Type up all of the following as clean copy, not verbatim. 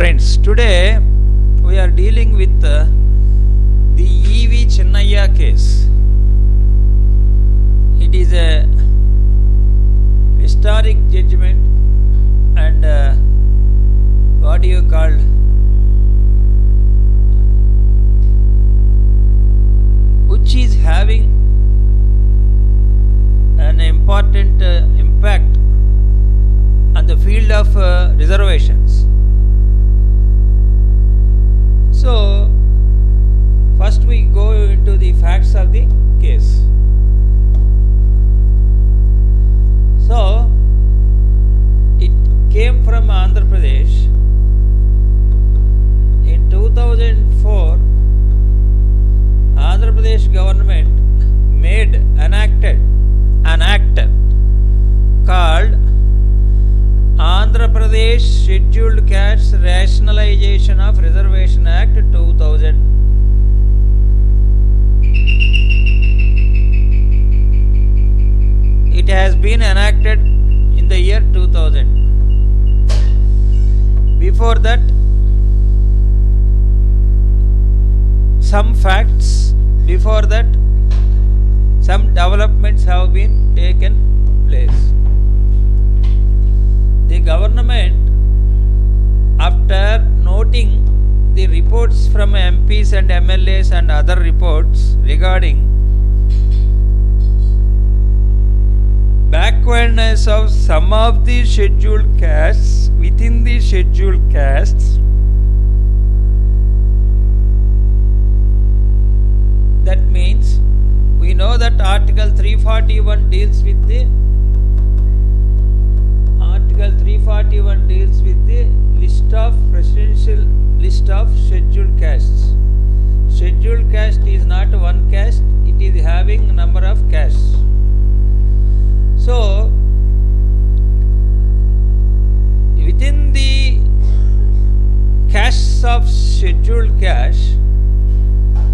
friends, today we are dealing with the E.V. Chinnaiah case. It is a historic judgment and what do you call which is having an important impact on the field of reservations. So, first we go into the facts of the case. So, it came from Andhra Pradesh. In 2004, Andhra Pradesh government enacted an act called Andhra Pradesh Scheduled Caste Rationalization of Reservation Act 2000. It has been enacted in the year 2000. Before that, some facts, before that, some developments have been taken place. The government, after noting the reports from MPs and MLAs and other reports regarding backwardness of some of the scheduled castes within the scheduled castes, that means we know that Article 341 deals with the presidential list of scheduled castes. Scheduled caste is not one caste, it is having a number of castes. So, within the castes of scheduled caste,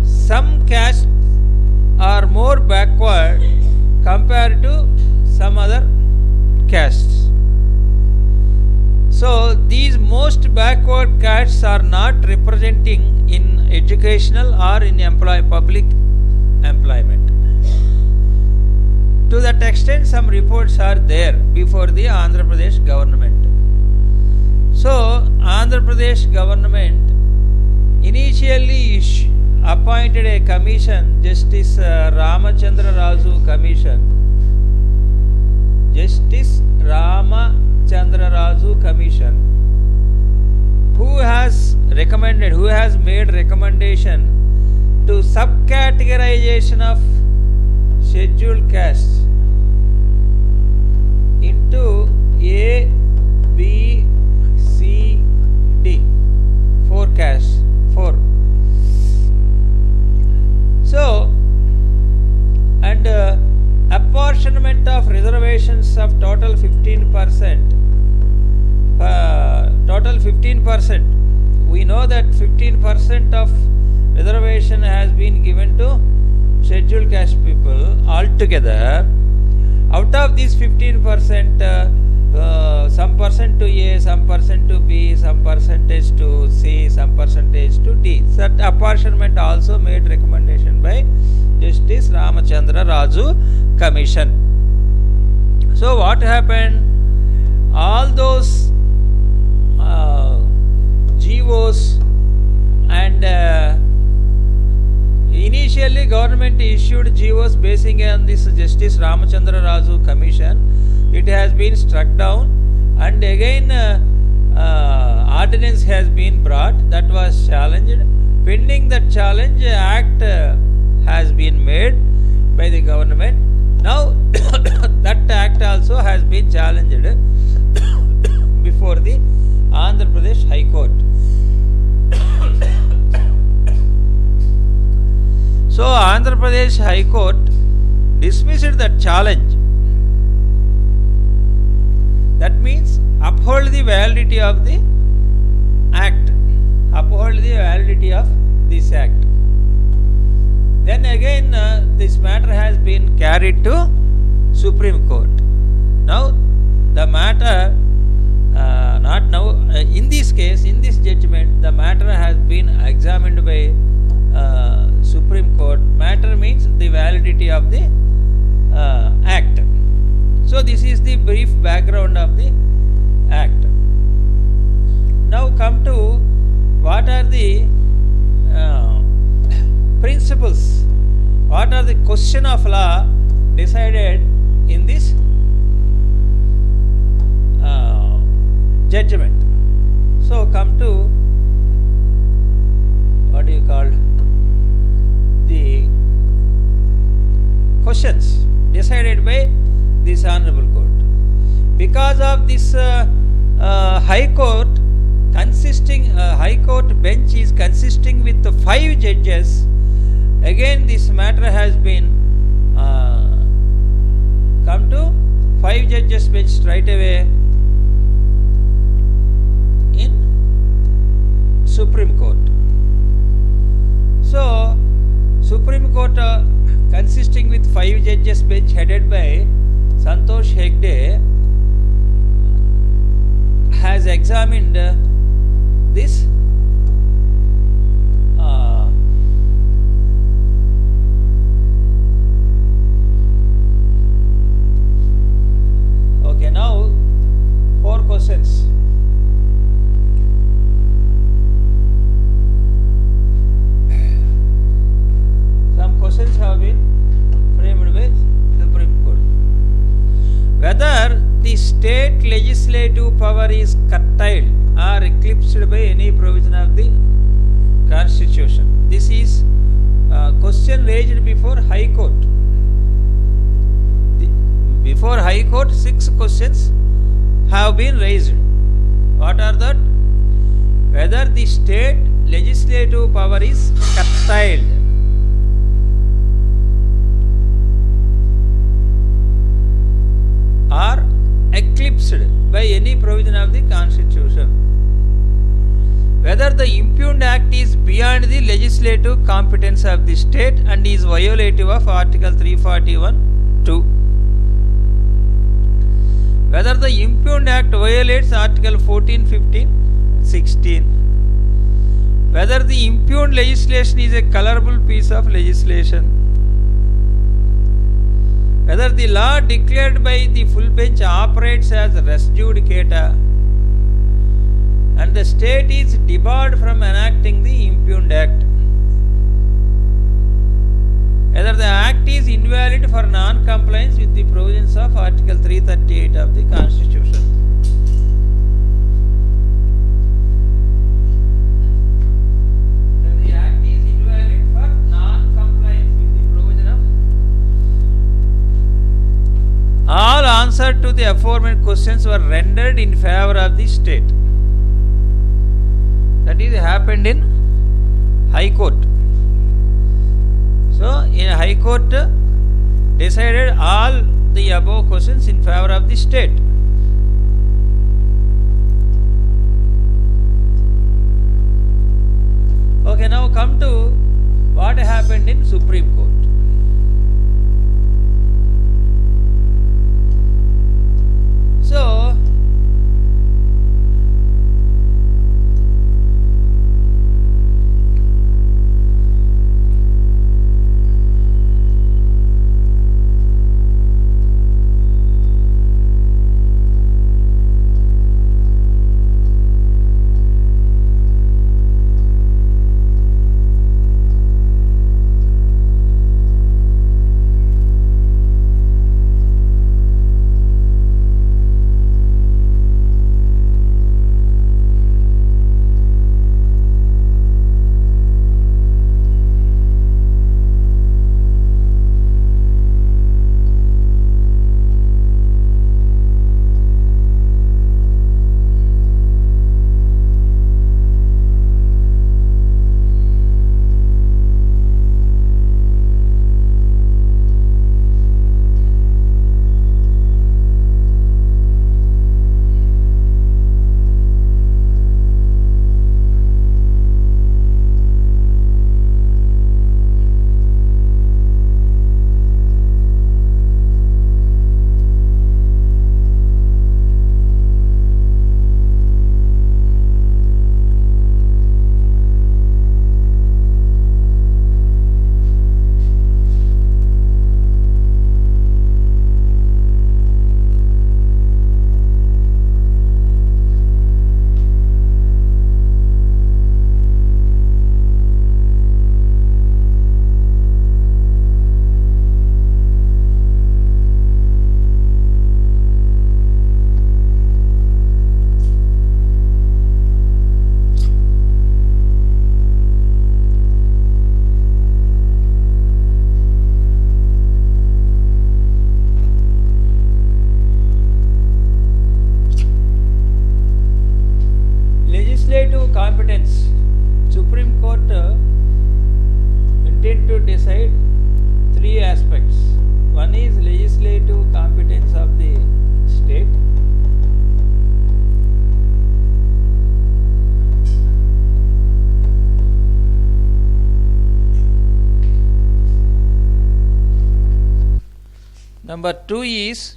some castes are more backward compared to some other castes. So, these most backward castes are not representing in educational or in public employment. To that extent, some reports are there before the Andhra Pradesh government. So, Andhra Pradesh government initially appointed a commission, Justice Ramachandra Raju Commission. Justice Ramachandra Raju Commission, who has made recommendation to subcategorization of scheduled castes into A, B, C, D, 4 castes, 4. So, and apportionment of reservations of total 15%. Total 15%. We know that 15% of reservation has been given to scheduled caste people altogether. Out of these 15%, some percent to A, some percent to B, some percentage to C, some percentage to D. That apportionment also made recommendation by Justice Ramachandra Raju Commission. So what happened? All those GOs and initially government issued GOs basing on this Justice Ramachandra Raju Commission. It has been struck down and again ordinance has been brought that was challenged. Pending that challenge, act has been made by the government. Now that act also has been challenged before the Andhra Pradesh High Court. So Andhra Pradesh High Court dismissed that challenge. That means uphold the validity of the act. Uphold the validity of this act. Then again this matter has been carried to Supreme Court. Now the matter, not now, in this case, in this judgment, the matter has been examined by Supreme Court. Matter means the validity of the act. So this is the brief background of the act. Now come to what are the principles, what are the question of law decided in this judgment. So come to what do you call the questions decided by this honorable court. Because of this high court high court bench is consisting with 5 judges, again this matter has been come to 5 judges bench straight away in Supreme Court. So Supreme Court consisting with 5 judges bench headed by Santosh Hegde has examined this okay, now 4 questions. Some questions have been framed by Supreme Court. Whether the state legislative power is curtailed or eclipsed by any provision of the Constitution. This is a question raised before High Court. Before High Court, 6 questions have been raised. What are that? Whether the state legislative power is curtailed or eclipsed by any provision of the Constitution. Whether the impugned act is beyond the legislative competence of the state and is violative of Article 341(2). Whether the impugned act violates Article 14, 15, 16. Whether the impugned legislation is a colorable piece of legislation. Whether the law declared by the full bench operates as res judicata and the state is debarred from enacting the impugned act. Whether the act is invalid for non-compliance with the provisions of Article 338 of the Constitution. Whether the act is invalid for non-compliance with the provision of. All answers to the aforementioned questions were rendered in favor of the state. That is happened in High Court. So in High Court decided all the above questions in favor of the state. Okay, now come to what happened in Supreme Court. So legislative competence. Supreme Court intend to decide three aspects. One is legislative competence of the state. Number two is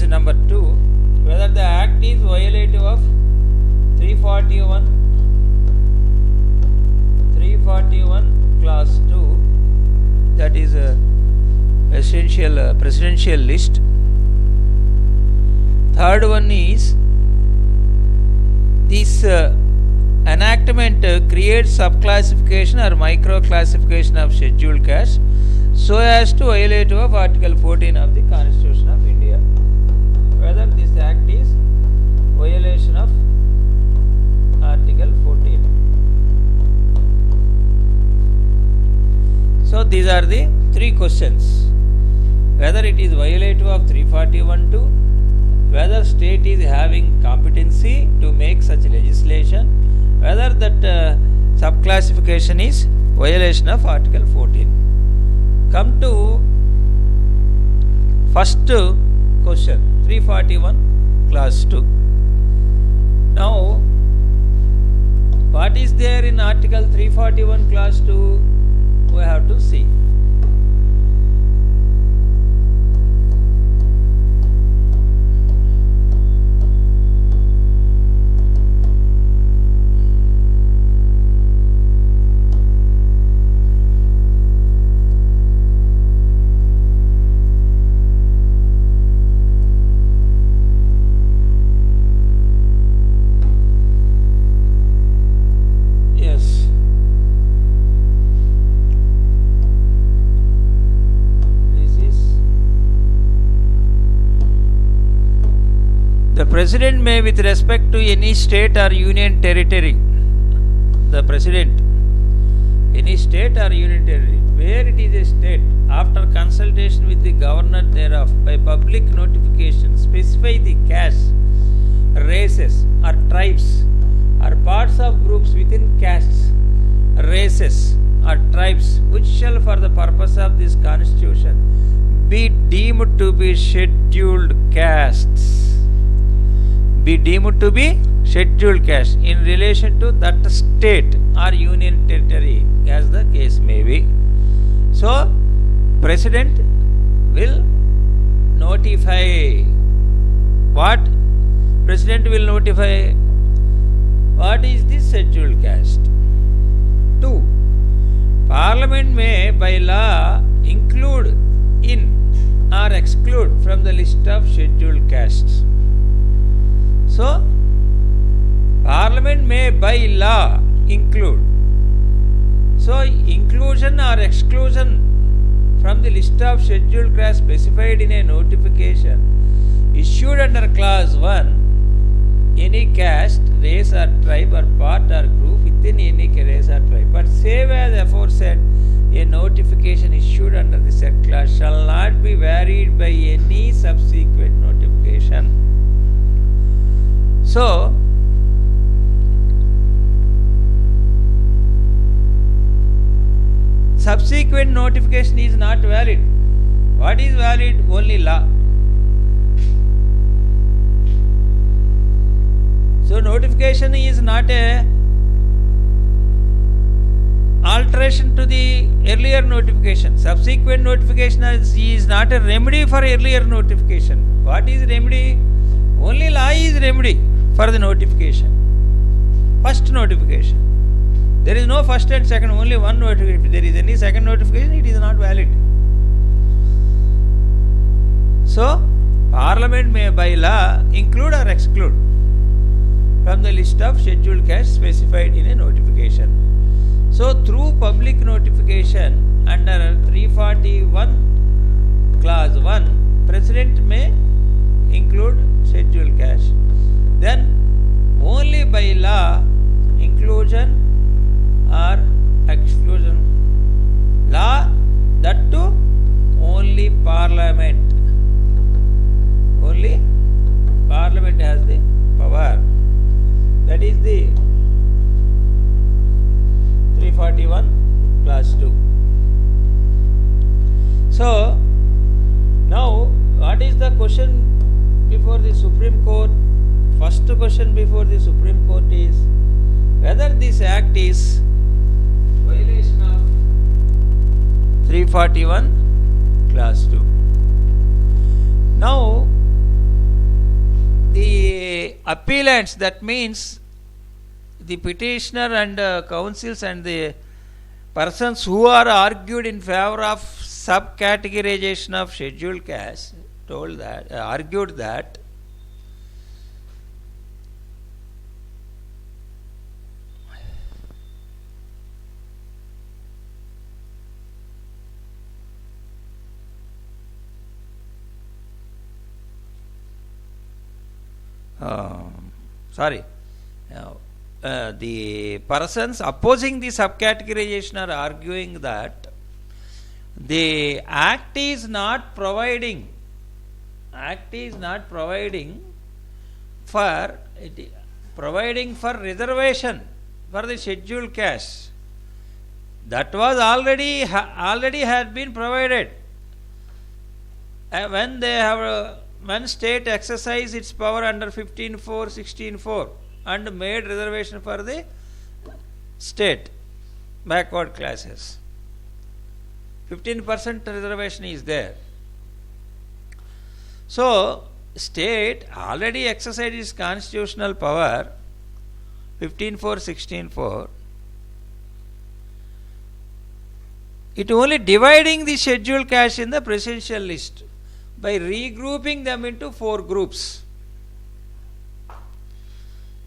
number 2, whether the act is violative of 341 clause 2, that is a essential presidential list. Third one is this enactment creates subclassification or micro classification of scheduled caste so as to violate of Article 14 of the Constitution of India. Whether this act is violation of Article 14. So these are the three questions. Whether it is violative of 341(2), whether state is having competency to make such legislation, whether that subclassification is violation of Article 14. Come to first question, 341 clause 2. Now, what is there in Article 341 clause 2? We have to see. The President may, with respect to any state or union territory, the President, any state or union territory, where it is a state, after consultation with the governor thereof, by public notification, specify the castes, races, or tribes, or parts of groups within castes, races, or tribes, which shall, for the purpose of this Constitution, be deemed to be scheduled castes. Be deemed to be scheduled caste in relation to that state or union territory, as the case may be. So, President will notify. What? President will notify what is this scheduled caste. 2. Parliament may by law include in or exclude from the list of scheduled castes. So, Parliament may by law include. So, inclusion or exclusion from the list of scheduled castes specified in a notification issued under clause 1, any caste, race or tribe or part or group within any race or tribe. But save as aforesaid, a notification issued under the said clause shall not be varied by any subsequent notification. So, subsequent notification is not valid. What is valid? Only law. So, notification is not a alteration to the earlier notification. Subsequent notification is not a remedy for earlier notification. What is remedy? Only law is remedy for the notification. First notification. There is no first and second, only one notification. If there is any second notification, it is not valid. So Parliament may by law include or exclude from the list of scheduled caste specified in a notification. So through public notification under 341 clause 1, President may include scheduled caste. Then only by law inclusion or exclusion. Law, that too only Parliament. Only Parliament has the power. That is the 341 clause 2. So now what is the question before the Supreme Court? First question before the Supreme Court is whether this act is violation of 341 clause 2. Now the appellants, that means the petitioner and counsels and the persons who are argued in favor of subcategorization of scheduled caste, argued that the persons opposing the subcategorization are arguing that the act is not providing for reservation for the scheduled caste. That was already had been provided when state exercised its power under 15.4, 16.4 and made reservation for the state backward classes. 15% reservation is there. So state already exercised its constitutional power 15.4, 16.4. It only dividing the scheduled caste in the presidential list by regrouping them into 4 groups.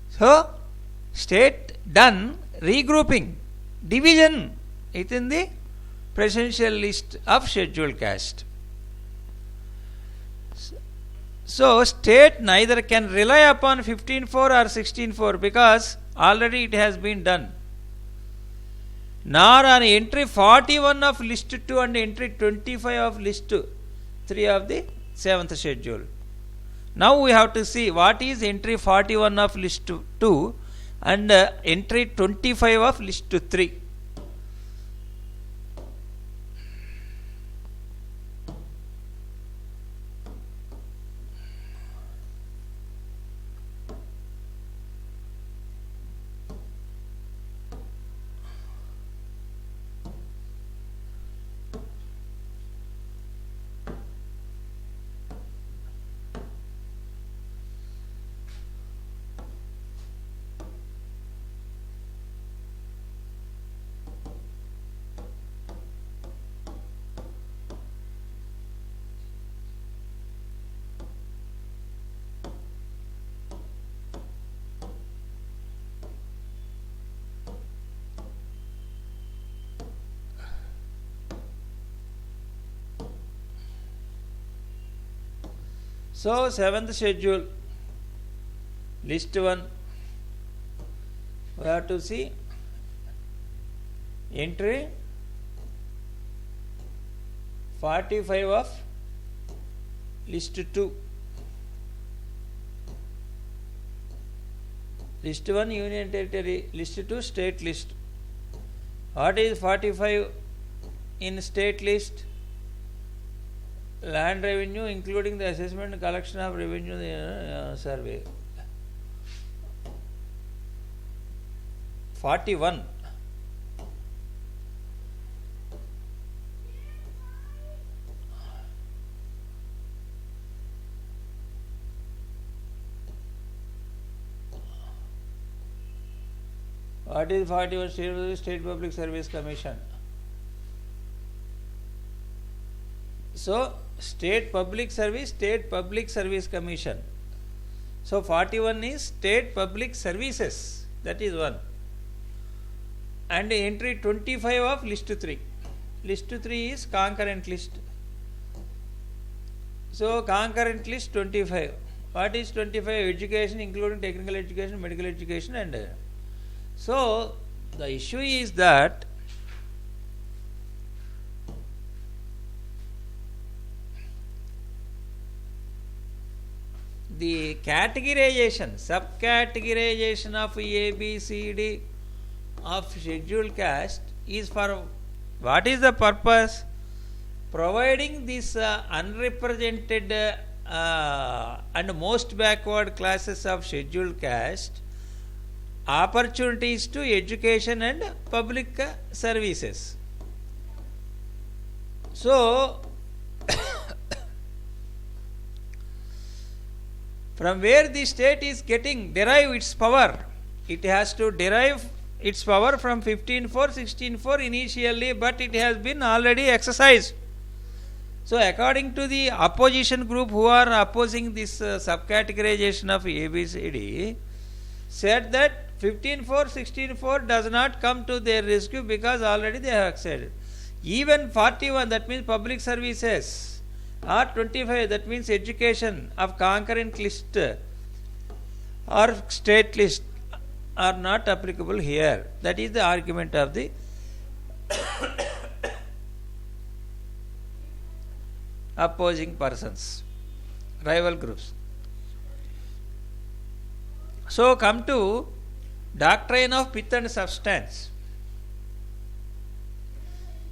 So state done regrouping, division within the presidential list of scheduled caste. So state neither can rely upon 15.4 or 16.4 because already it has been done, nor on entry 41 of list 2 and entry 25 of list 3 of the 7th schedule. Now we have to see what is entry 41 of list 2 and entry 25 of list 3. So 7th schedule, list 1, we have to see entry 45 of list 2. List 1 Union Territory, list 2 state list. What is 45 in state list? Land revenue including the assessment and collection of revenue survey. 41. What is 41? State Public Service Commission. So State Public Service, State Public Service Commission. So 41 is State Public Services, that is one. And entry 25 of list 3. List 3 is concurrent list. So concurrent list 25. What is 25? Education including technical education, medical education, and so the issue is that the categorization, subcategorization of A, B, C, D of scheduled caste is for what is the purpose? Providing this unrepresented and most backward classes of scheduled caste opportunities to education and public services. So from where the state is getting derive its power, it has to derive its power from 15.4, 16.4 initially, but it has been already exercised. So according to the opposition group who are opposing this subcategorization of ABCD, said that 15.4, 16.4 does not come to their rescue because already they have accepted. Even 41, that means public services, or 25, that means education of concurrent list or state list, are not applicable here. That is the argument of the opposing persons, rival groups. So come to doctrine of pith and substance.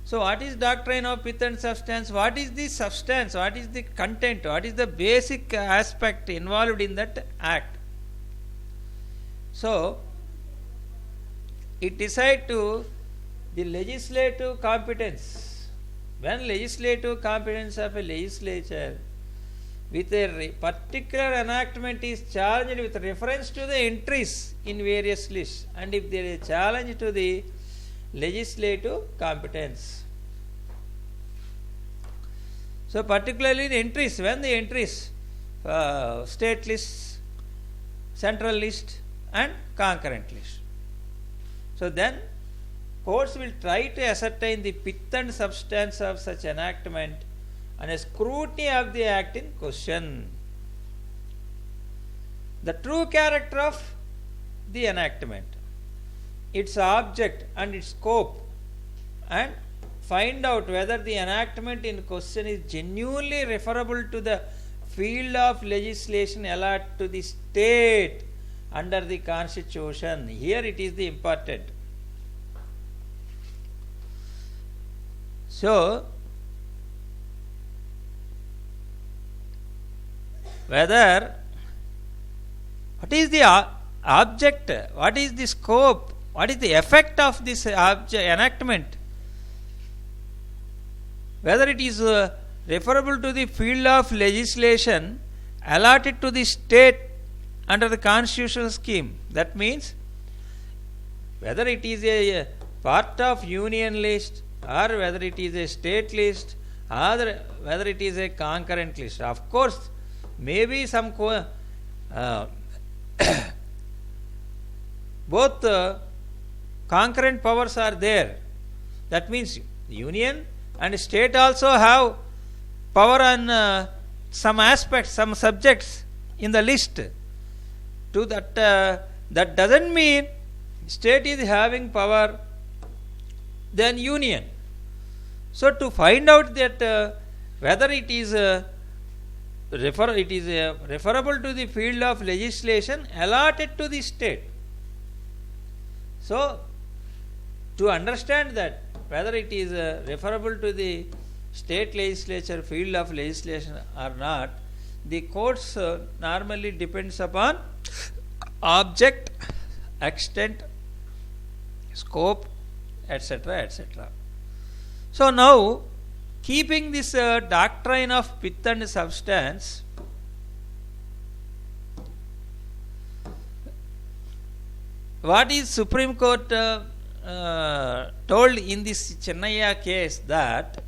So what is doctrine of pith and substance? What is the substance? What is the content? What is the basic aspect involved in that act? So it decides to the legislative competence. When legislative competence of a legislature with a particular enactment is challenged with reference to the entries in various lists, and if there is a challenge to the legislative competence. So particularly the entries, when the entries, state lists, central list and concurrent list. So then courts will try to ascertain the pith and substance of such enactment and a scrutiny of the act in question. The true character of the enactment, its object and its scope, and find out whether the enactment in question is genuinely referable to the field of legislation allotted to the state under the constitution. Here it is the important. So whether what is the object, what is the scope, what is the effect of this enactment, whether it is referable to the field of legislation allotted to the state under the constitutional scheme. That means whether it is a part of union list or whether it is a state list or whether it is a concurrent list. Of course, maybe some both concurrent powers are there. That means union and state also have power on some aspects, some subjects in the list. To that, that doesn't mean state is having power than union. So to find out that whether it is referable to the field of legislation allotted to the state. So to understand that whether it is referable to the state legislature field of legislation or not, the courts normally depends upon object, extent, scope, etc., etc. So now, keeping this doctrine of pith and substance, what is Supreme Court told in this Chinnaiah case, that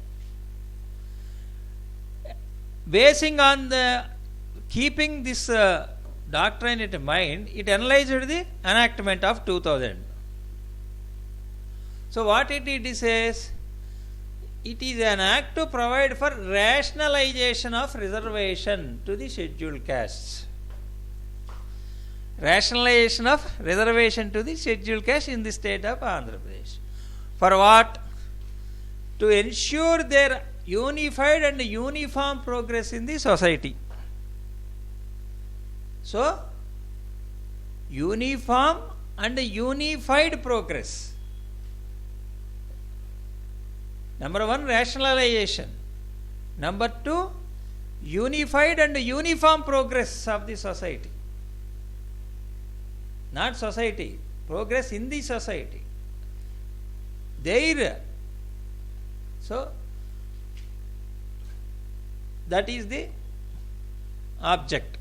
basing on the keeping this doctrine in mind, it analyzed the enactment of 2000. So what it says? It is an act to provide for rationalization of reservation to the scheduled castes. Rationalization of reservation to the scheduled caste in the state of Andhra Pradesh. For what? To ensure their unified and uniform progress in the society. So, uniform and unified progress. Number one, rationalization. Number two, unified and uniform progress of the society. Not society, progress in the society. So, that is the object.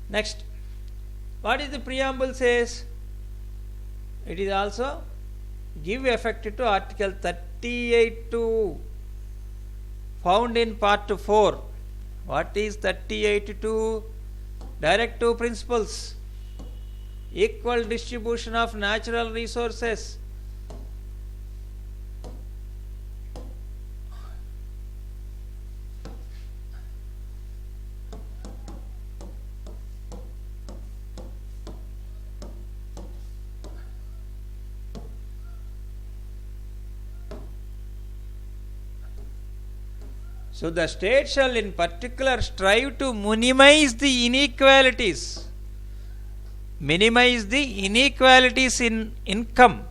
Next, what is the preamble says? It is also give effect to Article 38(2) found in Part 4. What is 38(2)? Directive principles. Equal distribution of natural resources. So the state shall in particular strive to minimize the inequalities in income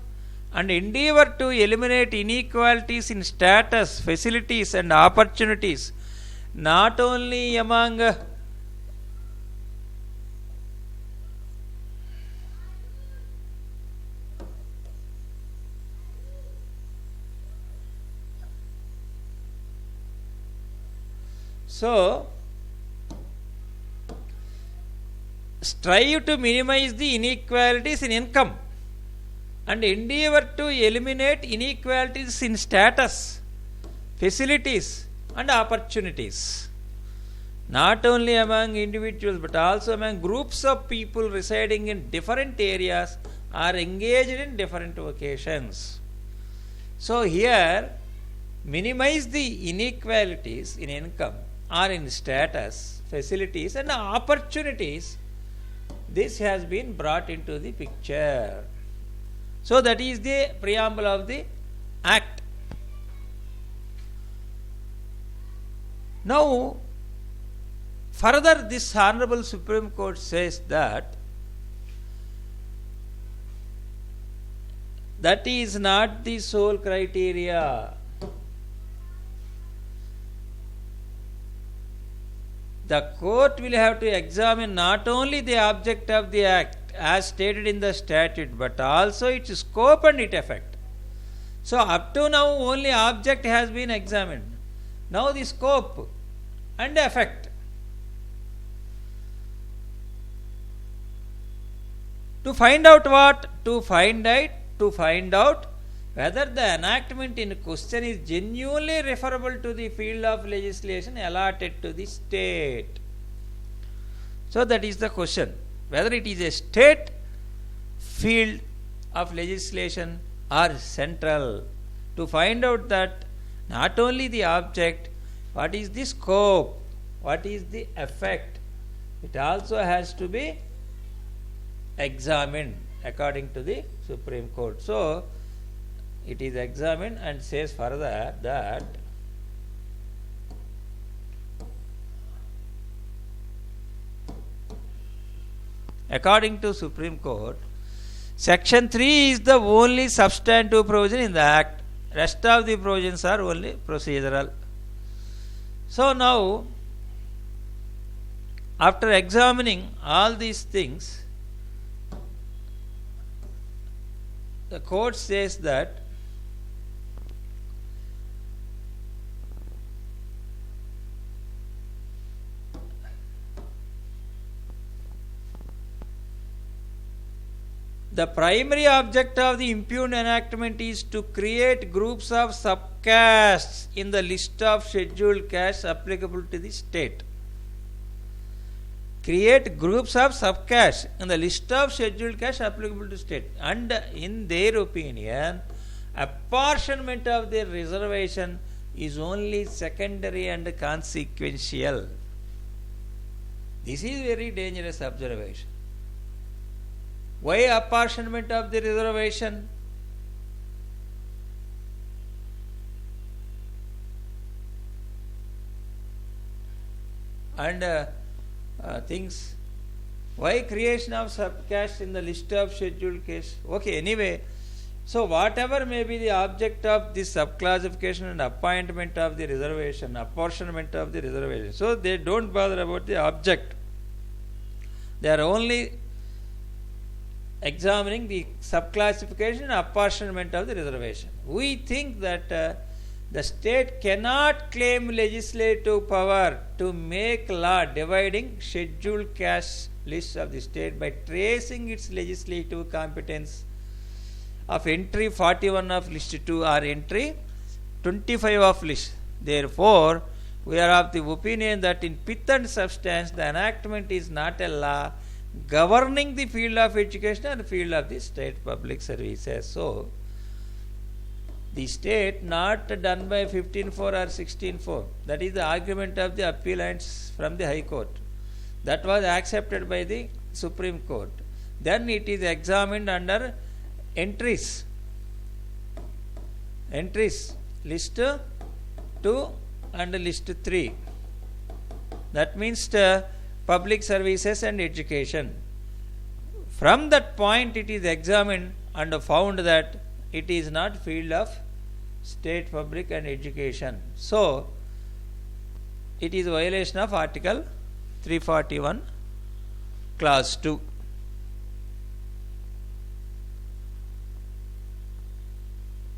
and endeavor to eliminate inequalities in status, facilities and opportunities, not only among So, strive to minimize the inequalities in income and endeavor to eliminate inequalities in status, facilities and opportunities, not only among individuals but also among groups of people residing in different areas or engaged in different vocations. So, here minimize the inequalities in income or in status, facilities and opportunities. This has been brought into the picture. So that is the preamble of the Act. Now, further this Honorable Supreme Court says that is not the sole criteria. The court will have to examine not only the object of the Act as stated in the statute, but also its scope and its effect. So, up to now only object has been examined. Now the scope and effect. To find out what? To find out whether the enactment in question is genuinely referable to the field of legislation allotted to the state. So that is the question, whether it is a state field of legislation or central. To find out that not only the object, what is the scope, what is the effect, it also has to be examined according to the Supreme Court. So it is examined and says further that according to Supreme Court, Section 3 is the only substantive provision in the Act. Rest of the provisions are only procedural. So now, after examining all these things, the court says that The primary object of the impugned enactment is to create groups of subcastes in the list of scheduled castes applicable to the state. Create groups of subcastes in the list of scheduled castes applicable to state. And in their opinion, apportionment of their reservation is only secondary and consequential. This is very dangerous observation. Why apportionment of the reservation? And things. Why creation of subcaste in the list of scheduled castes? Okay, anyway. So whatever may be the object of this subclassification and appointment of the reservation, apportionment of the reservation. So they don't bother about the object. They are only examining the subclassification and apportionment of the reservation. We think that the state cannot claim legislative power to make law dividing scheduled caste lists of the state by tracing its legislative competence of entry 41 of list 2 or entry 25 of list. Therefore, we are of the opinion that in pith and substance the enactment is not a law governing the field of education and field of the state public services. So, the state not done by 15.4 or 16.4. That is the argument of the appellants from the High Court. That was accepted by the Supreme Court. Then it is examined under entries. List 2 and list 3. That means public services and education. From that point it is examined and found that it is not field of state public and education. So, it is violation of Article 341 Clause 2.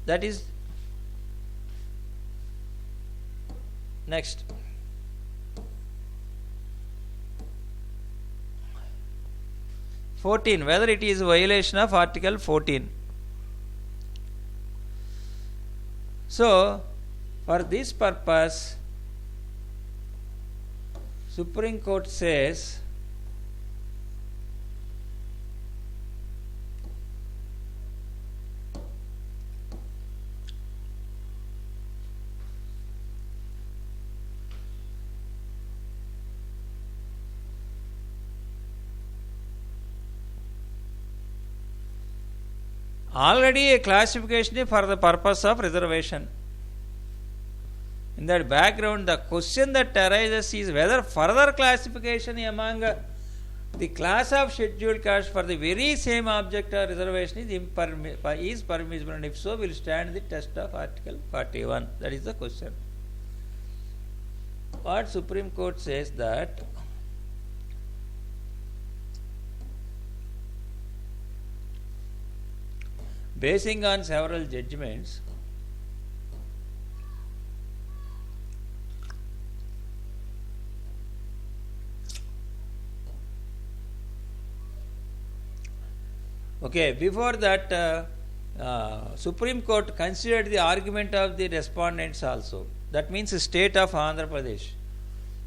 That is next. Whether it is violation of Article 14. So, for this purpose, Supreme Court says already a classification for the purpose of reservation. In that background, the question that arises is whether further classification among the class of scheduled castes for the very same object or reservation is permissible, and if so, will stand the test of Article 41. That is the question. What Supreme Court says that basing on several judgments, okay, before that Supreme Court considered the argument of the respondents also. That means the state of Andhra Pradesh.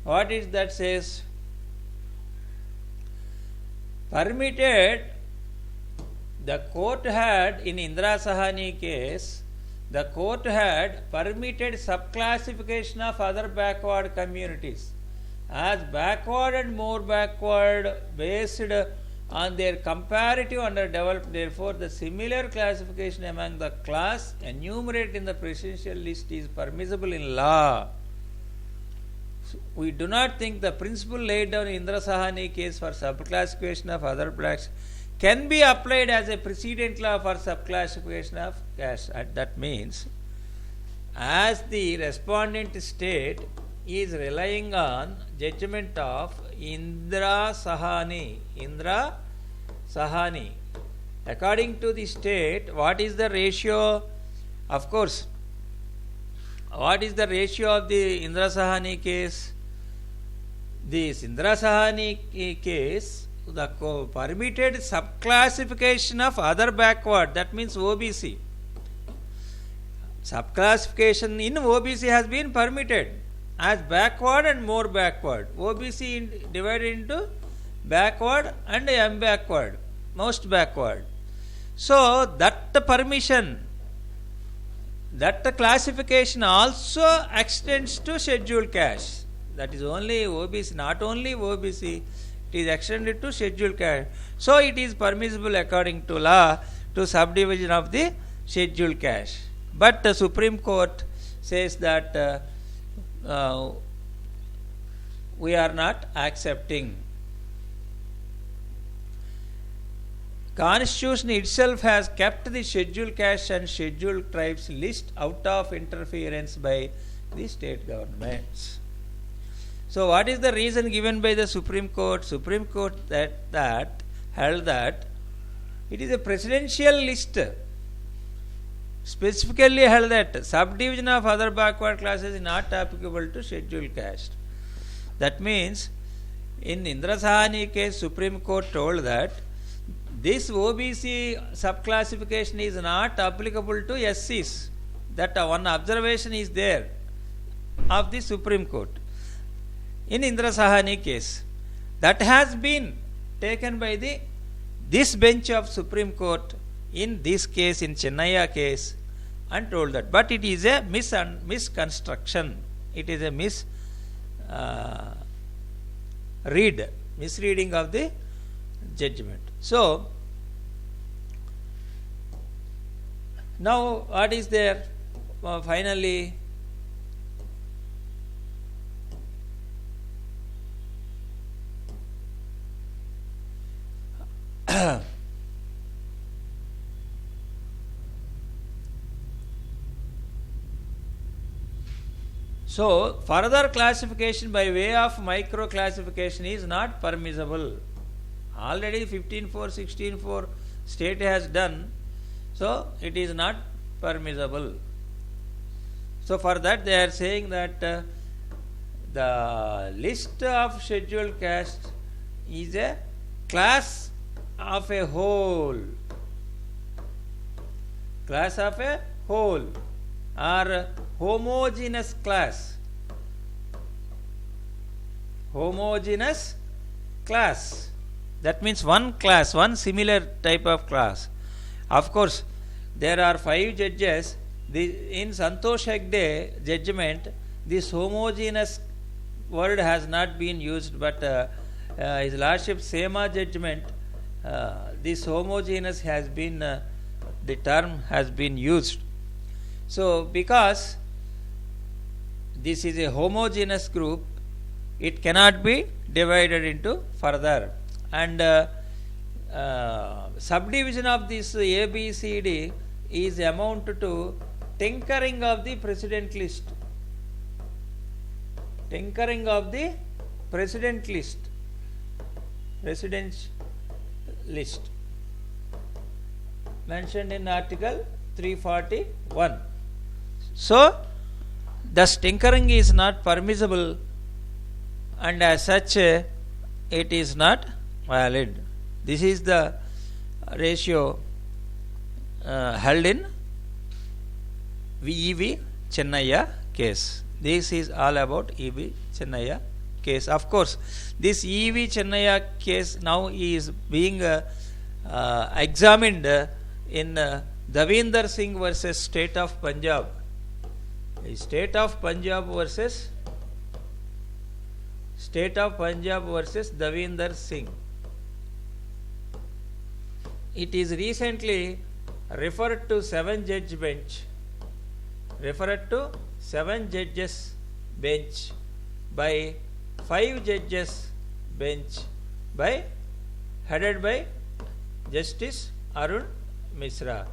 What is that says? Permitted, the court had, in Indira Sahani case, the court had permitted subclassification of other backward communities as backward and more backward based on their comparative underdeveloped. Therefore, the similar classification among the class enumerated in the presidential list is permissible in law. So, we do not think the principle laid down in Indira Sahani case for subclassification of other blacks can be applied as a precedent law for subclassification of caste. That means, as the respondent state is relying on judgment of Indira Sahani. According to the state, what is the ratio? Of course, what is the ratio of the Indira Sahani case? This Indira Sahani case the permitted subclassification of other backward, that means OBC. Subclassification in OBC has been permitted as backward and more backward. OBC divided into backward and M backward, most backward. So that permission, that classification also extends to scheduled caste. That is only OBC, not only OBC, it is extended to scheduled caste. So it is permissible according to law to subdivision of the scheduled caste. But the Supreme Court says that we are not accepting. Constitution itself has kept the scheduled caste and scheduled tribes list out of interference by the state governments. So what is the reason given by the Supreme Court? Supreme Court that held that it is a presidential list. Specifically held that subdivision of other backward classes is not applicable to scheduled caste. That means in Indra Sahani case, Supreme Court told that this OBC subclassification is not applicable to SCs. That one observation is there of the Supreme Court. In Indra Sahani case, that has been taken by this bench of Supreme Court in this case, in Chinnaiah case, and told that. But it is a misconstruction. It is a misreading of the judgment. So, now what is there? Finally, so further classification by way of micro classification is not permissible. Already 15.4, 16.4 state has done, so it is not permissible. So for that they are saying that the list of scheduled caste is a class of a whole, class of a whole, or homogeneous class, homogeneous class. That means one class, one similar type of class. Of course, there are 5 judges. In Santosh Hegde judgment, this homogeneous word has not been used, but His Lordship Sema judgment, this homogeneous has been, the term has been used. So, because this is a homogeneous group, it cannot be divided into further. And subdivision of this ABCD is amount to tinkering of the precedent list. Tinkering of the precedent list. Precedence list. Mentioned in Article 341. So, thus tinkering is not permissible, and as such it is not valid. This is the ratio held in E.V. Chinnaiah case. This is all about E.V. Chinnaiah case. Of course, this E.V. Chinnaiah case now is being examined in Davinder Singh versus State of Punjab. State of Punjab versus Davinder Singh. It is recently referred to 7-judge bench, bench by 5 judges bench headed by Justice Arun Misra.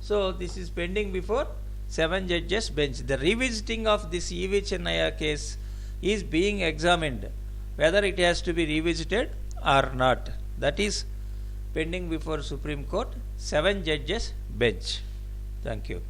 So this is pending before 7 judges bench. The revisiting of this E.V. Chinnaiah case is being examined, whether it has to be revisited or not. That is pending before Supreme Court, 7 judges bench. Thank you.